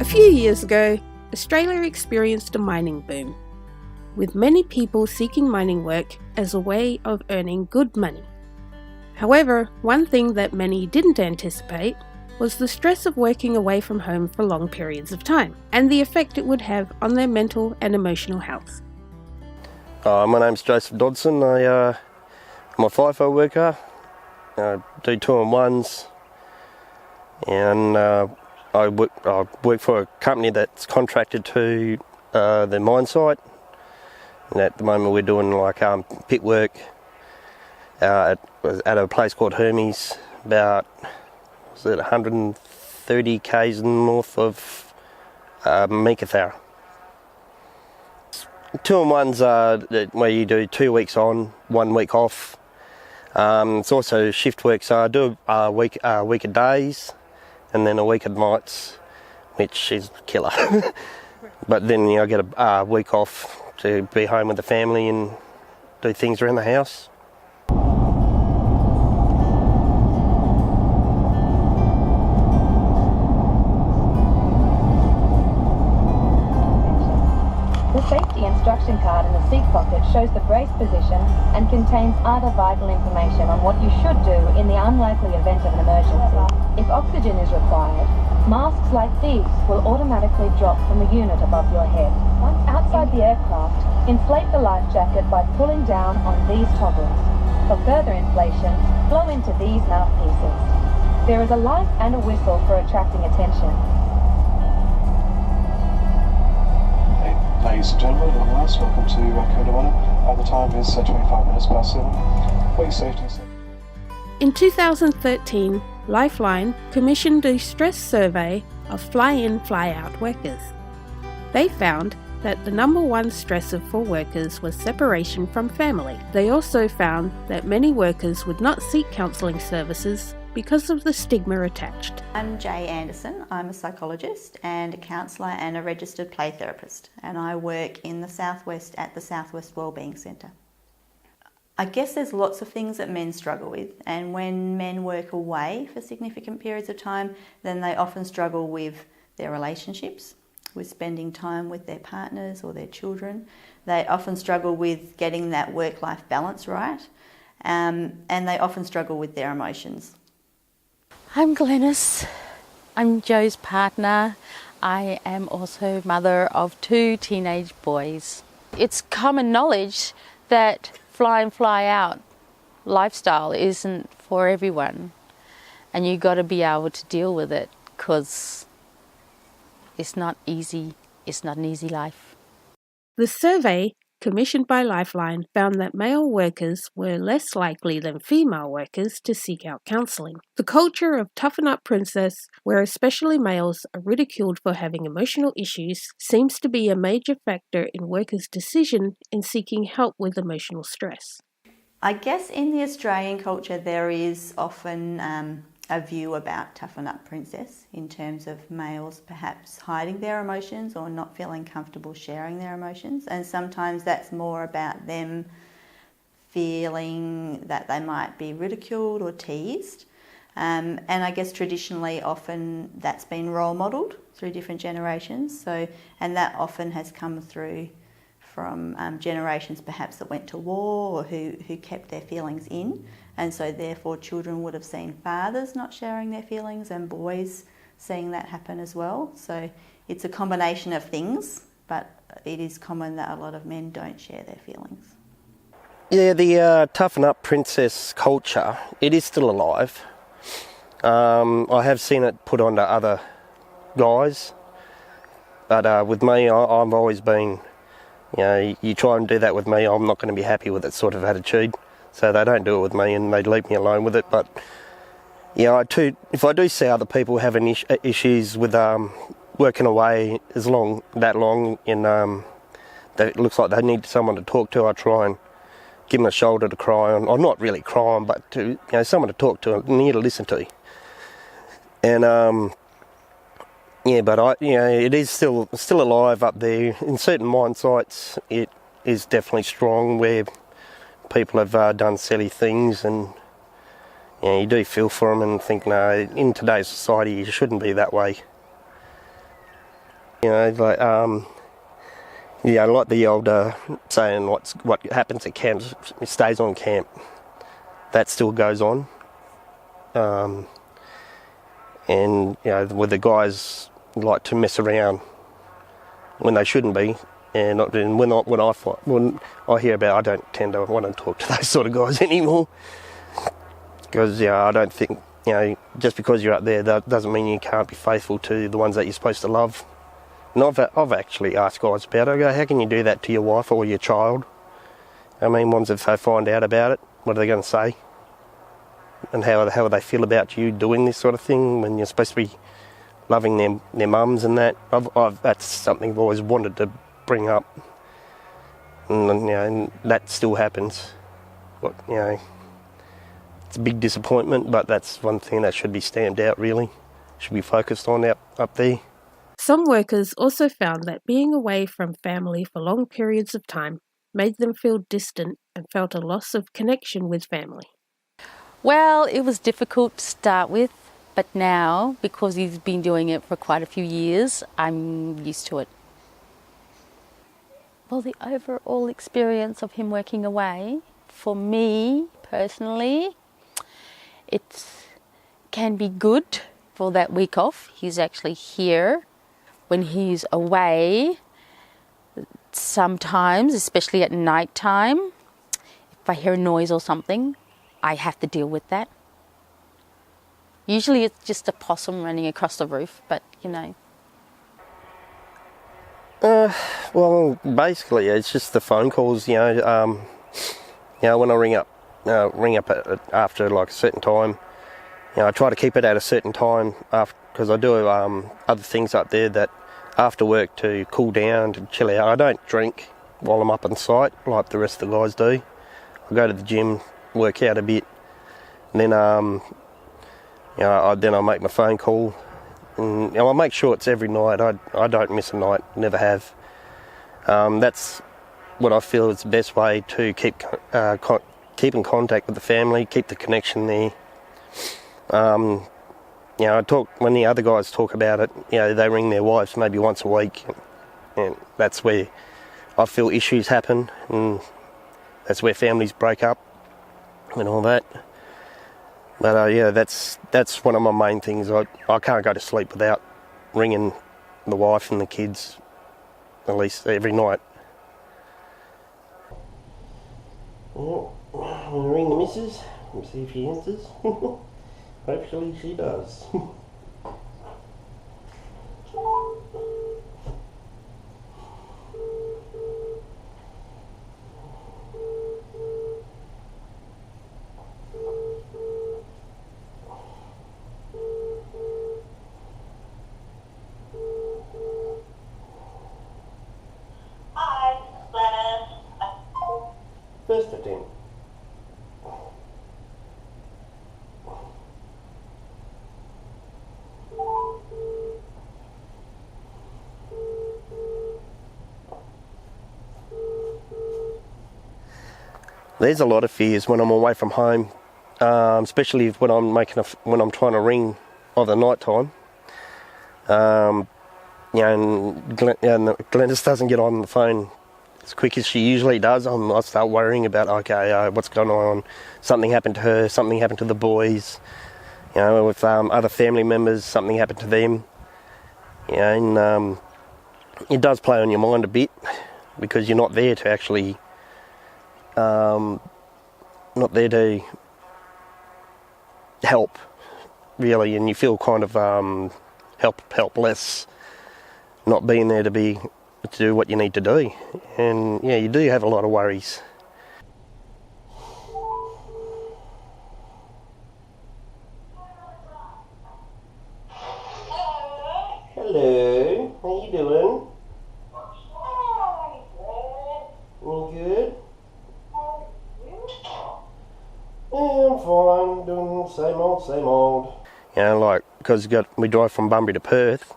A few years ago, Australia experienced a mining boom, with many people seeking mining work as a way of earning good money. However, one thing that many didn't anticipate was the stress of working away from home for long periods of time, and the effect it would have on their mental and emotional health. My name's Joseph Dodson. I'm a FIFO worker. I do 2-on-1s, and I work for a company that's contracted to the mine site. And at the moment we're doing pit work at a place called Hermes, about 130 k's north of Meekatharra. 2-on-1s are where you do 2 weeks on, 1 week off. It's also shift work, so I do a week of days and then a week of nights, which is killer. But then I get a week off to be home with the family and do things around the house. The safety instruction card in the seat pocket shows the brace position and contains other vital information on what you should do in the unlikely event of an emergency. If oxygen is required, masks like these will automatically drop from the unit above your head. Once outside the aircraft, inflate the life jacket by pulling down on these toggles. For further inflation, blow into these mouthpieces. There is a light and a whistle for attracting attention. Ladies and gentlemen, at last, welcome to Code of Honour. The time is 25 minutes past 7. Please safety. In 2013, Lifeline commissioned a stress survey of fly-in, fly-out workers. They found that the number one stressor for workers was separation from family. They also found that many workers would not seek counselling services because of the stigma attached. I'm Jay Anderson. I'm a psychologist and a counsellor and a registered play therapist, and I work in the Southwest at the Southwest Wellbeing Centre. I guess there's lots of things that men struggle with, and when men work away for significant periods of time, then they often struggle with their relationships, with spending time with their partners or their children. They often struggle with getting that work-life balance right, and they often struggle with their emotions. I'm Glenys. I'm Joe's partner. I am also mother of 2 teenage boys. It's common knowledge that fly in, fly out lifestyle isn't for everyone, and you got to be able to deal with it because it's not easy. It's not an easy life. The survey, commissioned by Lifeline, found that male workers were less likely than female workers to seek out counselling. The culture of toughen up princess, where especially males are ridiculed for having emotional issues, seems to be a major factor in workers' decision in seeking help with emotional stress. I guess in the Australian culture there is often a view about toughen up princess in terms of males perhaps hiding their emotions or not feeling comfortable sharing their emotions, and sometimes that's more about them feeling that they might be ridiculed or teased, and I guess traditionally often that's been role modelled through different generations, and that often has come through from generations perhaps that went to war or who kept their feelings in. And so therefore children would have seen fathers not sharing their feelings and boys seeing that happen as well. So it's a combination of things, but it is common that a lot of men don't share their feelings. Yeah, the toughen up princess culture, it is still alive. I have seen it put onto other guys, but with me, I've always been, you try and do that with me, I'm not going to be happy with it sort of attitude. So they don't do it with me and they leave me alone with it. But yeah, if I do see other people having issues with working away that long, and that it looks like they need someone to talk to, I try and give them a shoulder to cry on. I'm not really crying, but to someone to talk to, an ear to listen to. And it is still alive up there. In certain mine sites, it is definitely strong where people have done silly things, and you do feel for them and think, no, in today's society you shouldn't be that way. You know, like yeah, like the old saying, what happens at camp stays on camp. That still goes on. And you know, with the guys like to mess around when they shouldn't be, and when I hear about it, I don't tend to want to talk to those sort of guys anymore, because I don't think, just because you're up there, that doesn't mean you can't be faithful to the ones that you're supposed to love. And I've actually asked guys about it. I go, how can you do that to your wife or your child? I mean, once if they find out about it, what are they going to say? And how will they feel about you doing this sort of thing when you're supposed to be loving their mums and that? That's something I've always wanted to bring up, and that still happens. It's a big disappointment, but that's one thing that should be stamped out. Really, should be focused on up there. Some workers also found that being away from family for long periods of time made them feel distant and felt a loss of connection with family. Well, it was difficult to start with, but now, because he's been doing it for quite a few years, I'm used to it. Well, the overall experience of him working away, for me personally, it can be good for that week off. He's actually here. When he's away, sometimes, especially at night time, if I hear a noise or something, I have to deal with that. Usually it's just a possum running across the roof, but Well, basically, it's just the phone calls. When I ring up after like a certain time, I try to keep it at a certain time because I do other things up there that after work to cool down, to chill out. I don't drink while I'm up on site like the rest of the guys do. I go to the gym, work out a bit, and then I make my phone call. And I make sure it's every night. I don't miss a night, never have. That's what I feel is the best way to keep in contact with the family, keep the connection there. When the other guys talk about it, they ring their wives maybe once a week, and that's where I feel issues happen, and that's where families break up and all that. But that's one of my main things. I can't go to sleep without ringing the wife and the kids at least every night. Well, I'm going to ring the missus and see if she answers. Hopefully she does. First attempt. There's a lot of fears when I'm away from home, especially when I'm trying to ring of the night time. And Glennis doesn't get on the phone as quick as she usually does. I start worrying about, what's going on? Something happened to her, something happened to the boys, with other family members, something happened to them. And it does play on your mind a bit because you're not there to actually, not there to help, really, and you feel kind of helpless, not being there to do what you need to do. And you do have a lot of worries. Hello, how you doing? You good? Yeah, I'm fine, doing the same old. Because we drive from Bunbury to Perth,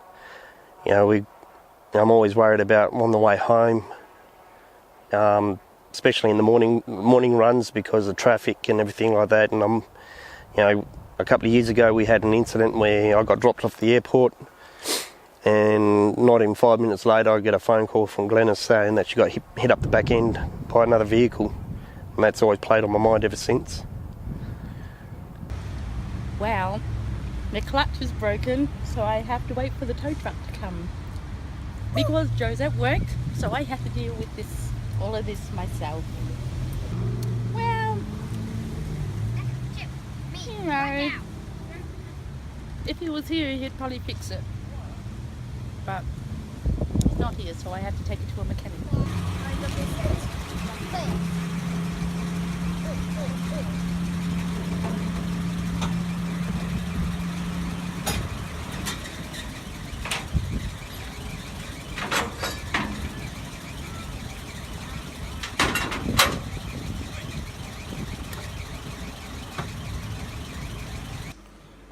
I'm always worried about on the way home, especially in the morning runs because of traffic and everything like that. And a couple of years ago we had an incident where I got dropped off the airport and not even 5 minutes later I get a phone call from Glenys saying that she got hit up the back end by another vehicle, and that's always played on my mind ever since. Well, the clutch is broken, so I have to wait for the tow truck to come. Because Joe's at work, so I have to deal with all of this myself. Well, you know, if he was here, he'd probably fix it. But he's not here, so I have to take it to a mechanic.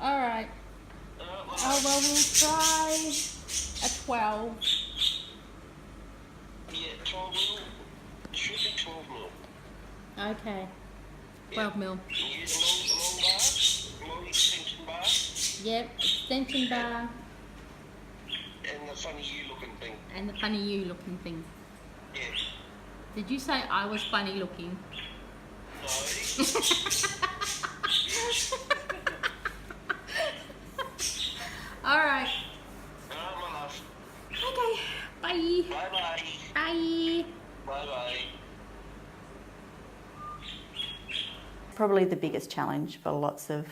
All right. Oh, well, we'll try a 12. Yeah, 12 mil. It should be 12 mil. Okay. 12 mil. You use a long extension bar? Yep, extension bar. And the funny you looking thing. And the funny you looking thing. Yeah. Did you say I was funny looking? No. Alright. Alright, my love. Okay. Bye. Bye-bye. Bye. Bye-bye. Probably the biggest challenge for lots of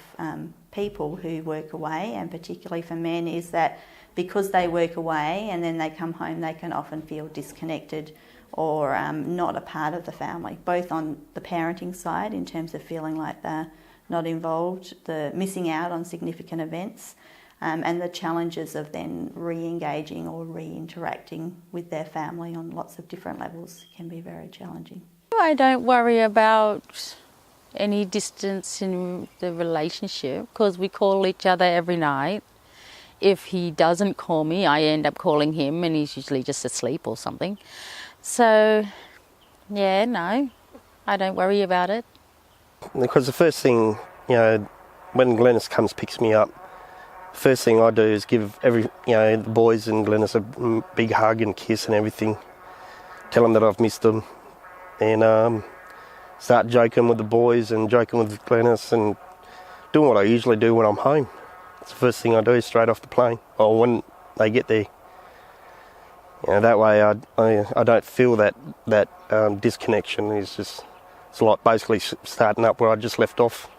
people who work away, and particularly for men, is that because they work away and then they come home, they can often feel disconnected or not a part of the family, both on the parenting side in terms of feeling like they're not involved, the missing out on significant events, and the challenges of then re-engaging or re-interacting with their family on lots of different levels can be very challenging. I don't worry about any distance in the relationship because we call each other every night. If he doesn't call me, I end up calling him and he's usually just asleep or something. So, yeah, no, I don't worry about it. Because the first thing, when Glenys comes picks me up, first thing I do is give the boys and Glenys a big hug and kiss and everything. Tell them that I've missed them, and start joking with the boys and joking with Glenys and doing what I usually do when I'm home. It's the first thing I do straight off the plane, or when they get there. That way I don't feel that disconnection. It's like basically starting up where I just left off,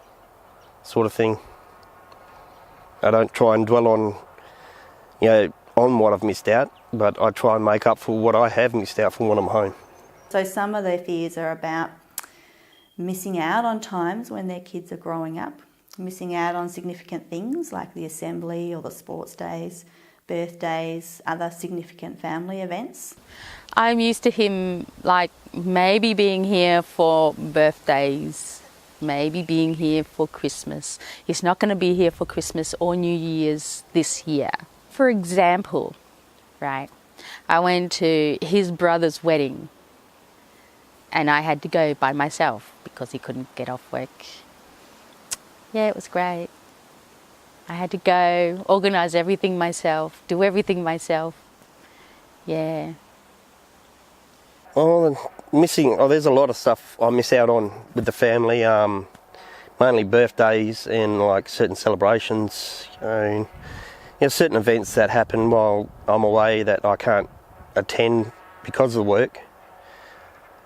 sort of thing. I don't try and dwell on what I've missed out, but I try and make up for what I have missed out from when I'm home. So some of their fears are about missing out on times when their kids are growing up, missing out on significant things like the assembly or the sports days, birthdays, other significant family events. I'm used to him maybe being here for birthdays, maybe being here for Christmas. He's not going to be here for Christmas or New Year's this year. For example, right, I went to his brother's wedding and I had to go by myself because he couldn't get off work. Yeah, it was great. I had to go, organise everything myself, do everything myself. Yeah. Well, there's a lot of stuff I miss out on with the family, mainly birthdays and certain celebrations. Certain events that happen while I'm away that I can't attend because of work.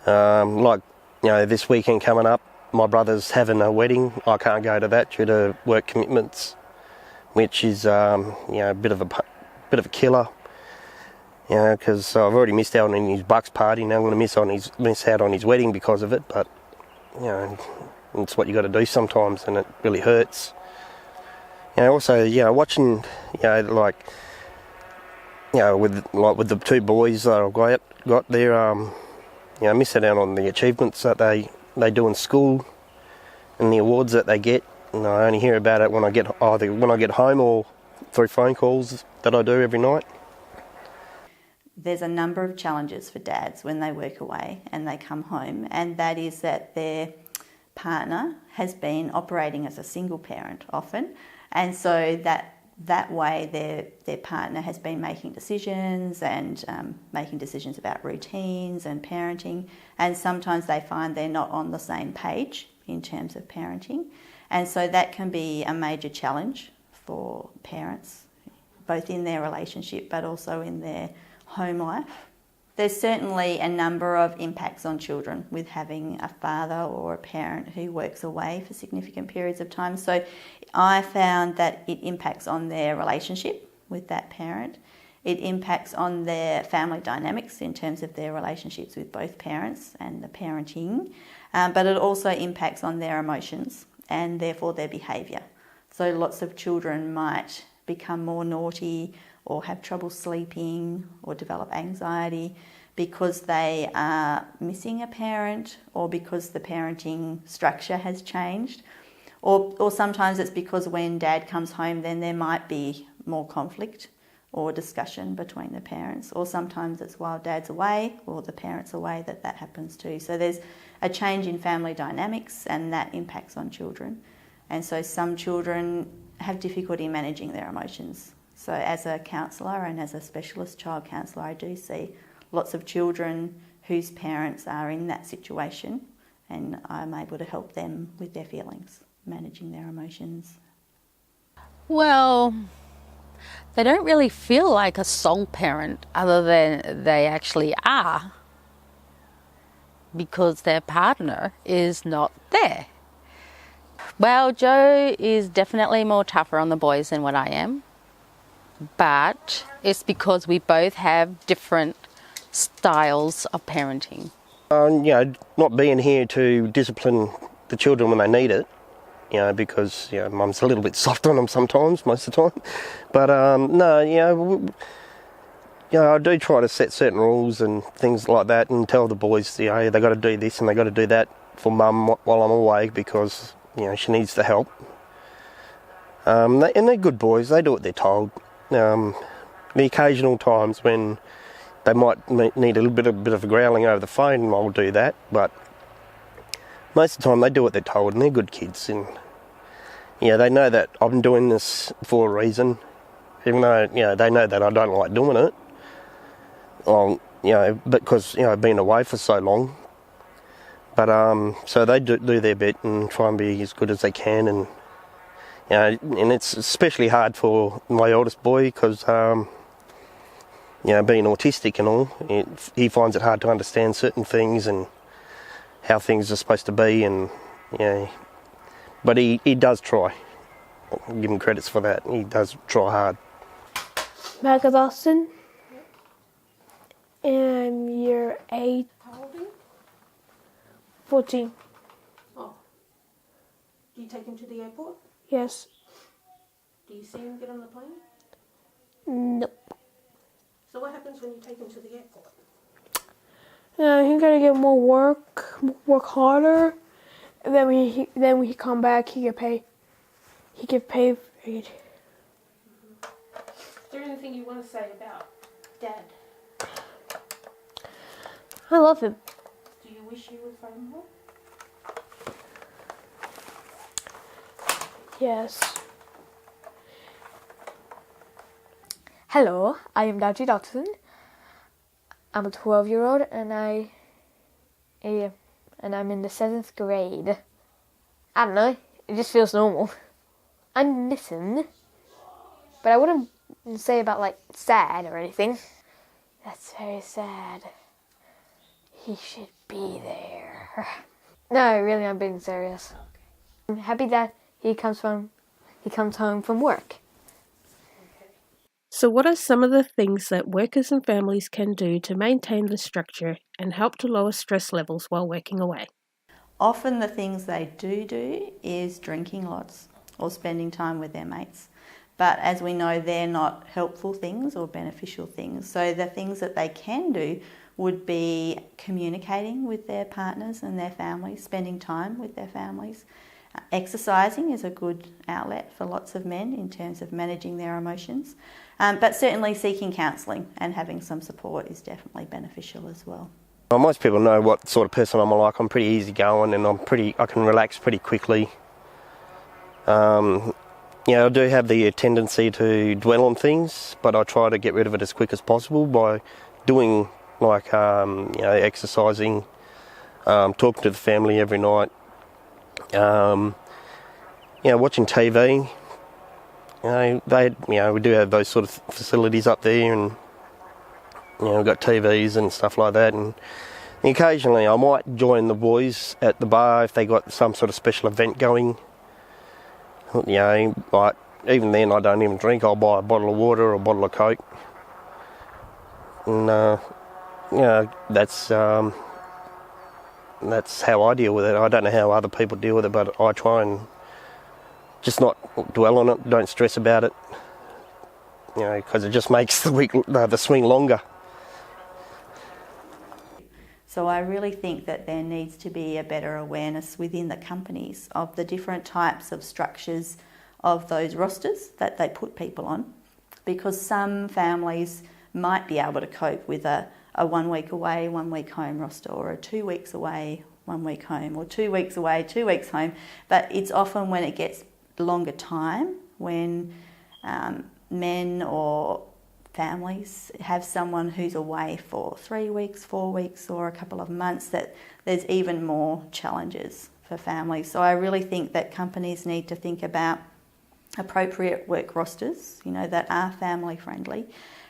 This weekend coming up, my brother's having a wedding. I can't go to that due to work commitments, which is a bit of a killer. Because I've already missed out on his Bucks party. Now I'm going to miss out on his wedding because of it. But it's what you got to do sometimes, and it really hurts. Also, watching, with the two boys that I've got there, missing out on the achievements that they do in school and the awards that they get. And I only hear about it when I get home or through phone calls that I do every night. There's a number of challenges for dads when they work away and they come home, and that is that their partner has been operating as a single parent often, and so that that way their partner has been making decisions and making decisions about routines and parenting, and sometimes they find they're not on the same page in terms of parenting, and so that can be a major challenge for parents, both in their relationship but also in their home life. There's certainly a number of impacts on children with having a father or a parent who works away for significant periods of time. So I found that it impacts on their relationship with that parent. It impacts on their family dynamics in terms of their relationships with both parents and the parenting, but it also impacts on their emotions and therefore their behaviour. So lots of children might become more naughty or have trouble sleeping or develop anxiety because they are missing a parent or because the parenting structure has changed. Or sometimes it's because when dad comes home then there might be more conflict or discussion between the parents, or sometimes it's while dad's away or the parent's away that happens too. So there's a change in family dynamics and that impacts on children. And so some children have difficulty managing their emotions. So as a counsellor and as a specialist child counsellor, I do see lots of children whose parents are in that situation, and I'm able to help them with their feelings, managing their emotions. Well, they don't really feel like a sole parent other than they actually are, because their partner is not there. Well, Joe is definitely more tougher on the boys than what I am, but it's because we both have different styles of parenting. Not being here to discipline the children when they need it, because mum's a little bit soft on them sometimes, most of the time. But I do try to set certain rules and things like that, and tell the boys, they got to do this and they got to do that for mum while I'm away, because she needs the help. And they're good boys; they do what they're told. The occasional times when they might need a little bit of a growling over the phone, I'll do that. But most of the time, they do what they're told, and they're good kids. And they know that I'm doing this for a reason, even though they know that I don't like doing it. Because I've been away for so long. But so they do their bit and try and be as good as they can, and and it's especially hard for my oldest boy because being autistic and all, he finds it hard to understand certain things and how things are supposed to be, and but he does try. I'll give him credits for that. He does try hard. Michael Dawson. And you're 8. How old are you? 14. Oh. Do you take him to the airport? Yes. Do you see him get on the plane? Nope. So what happens when you take him to the airport? He gotta get more work harder, and then when he come back, he get paid. He get paid. Is there anything you want to say about Dad? I love him. Do you wish you would find more? Yes. Hello, I am Daji Dotson. I'm a 12-year-old, and I'm in the 7th grade. I don't know, it just feels normal. I miss him, but I wouldn't say about sad or anything. That's very sad. He should be there. No, really, I'm being serious. I'm happy that he comes home from work. So what are some of the things that workers and families can do to maintain the structure and help to lower stress levels while working away? Often the things they do is drinking lots or spending time with their mates. But as we know, they're not helpful things or beneficial things. So the things that they can do would be communicating with their partners and their families, spending time with their families. Exercising is a good outlet for lots of men in terms of managing their emotions. But certainly seeking counselling and having some support is definitely beneficial as well. Well, most people know what sort of person I'm like. I'm pretty easygoing, and I can relax pretty quickly. Yeah, I do have the tendency to dwell on things, but I try to get rid of it as quick as possible by doing exercising, talking to the family every night, watching TV. We do have those sort of facilities up there, and we've got TVs and stuff like that. And occasionally, I might join the boys at the bar if they got some sort of special event going. Like even then, I don't even drink. I'll buy a bottle of water or a bottle of Coke, and that's how I deal with it. I don't know how other people deal with it, but I try and just not dwell on it. Don't stress about it, because it just makes the swing longer. So I really think that there needs to be a better awareness within the companies of the different types of structures of those rosters that they put people on, because some families might be able to cope with a 1 week away, 1 week home roster, or a 2 weeks away, 1 week home, or 2 weeks away, 2 weeks home. But it's often when it gets longer time, when men or families have someone who's away for 3 weeks, 4 weeks, or a couple of months, that there's even more challenges for families. So I really think that companies need to think about appropriate work rosters, that are family friendly,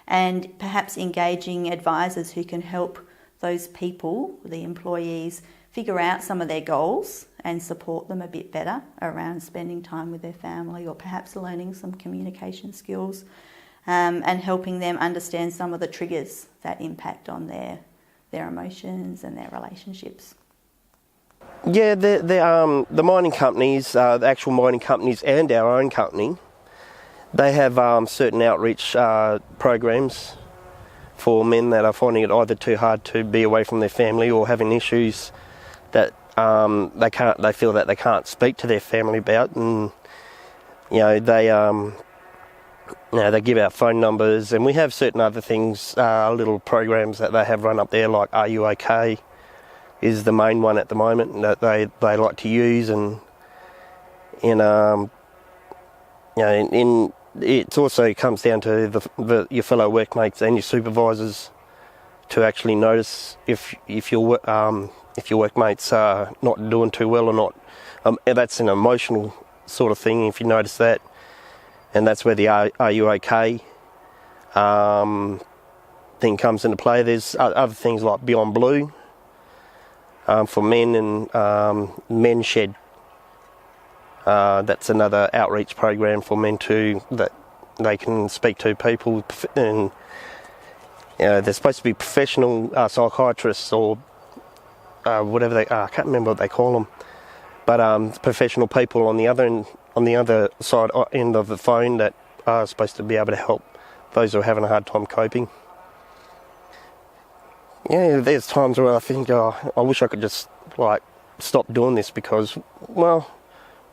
and perhaps engaging advisors who can help those people, the employees, figure out some of their goals and support them a bit better around spending time with their family, or perhaps learning some communication skills, and helping them understand some of the triggers that impact on their emotions and their relationships. Yeah, the mining companies, the actual mining companies and our own company, they have certain outreach programs for men that are finding it either too hard to be away from their family, or having issues that they feel that they can't speak to their family about, and they give out phone numbers, and we have certain other things, little programs that they have run up there, like Are You OK? Is the main one at the moment that they like to use, and it also comes down to your fellow workmates and your supervisors to actually notice if your workmates are not doing too well or not. That's an emotional sort of thing, if you notice that, and that's where the Are You OK? Thing comes into play. There's other things like Beyond Blue for men, and Men Shed. That's another outreach program for men too, that they can speak to people, and they're supposed to be professional psychiatrists, or whatever I can't remember what they call them, but professional people on the other side end of the phone that are supposed to be able to help those who are having a hard time coping. Yeah, there's times where I think, I wish I could just stop doing this, because,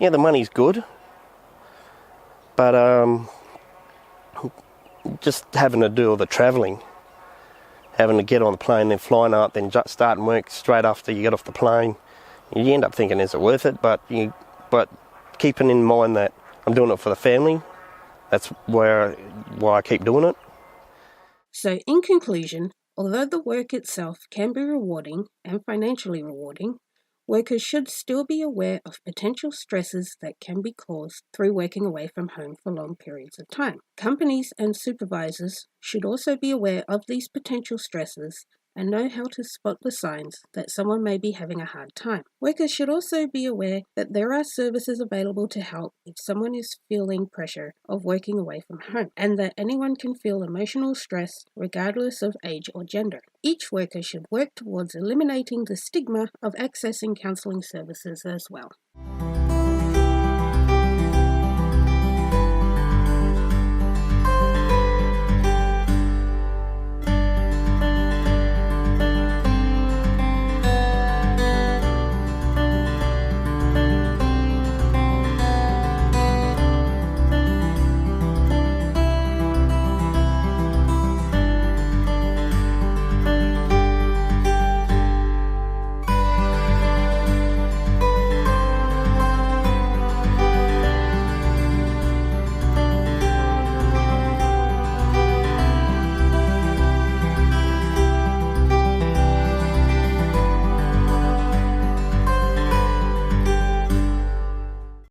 the money's good, but just having to do all the travelling, having to get on the plane, then flying up, then starting work straight after you get off the plane, you end up thinking, is it worth it? But keeping in mind that I'm doing it for the family, that's why I keep doing it. So, in conclusion, although the work itself can be rewarding and financially rewarding, workers should still be aware of potential stresses that can be caused through working away from home for long periods of time. Companies and supervisors should also be aware of these potential stresses and know how to spot the signs that someone may be having a hard time. Workers should also be aware that there are services available to help if someone is feeling pressure of working away from home, and that anyone can feel emotional stress regardless of age or gender. Each worker should work towards eliminating the stigma of accessing counselling services as well.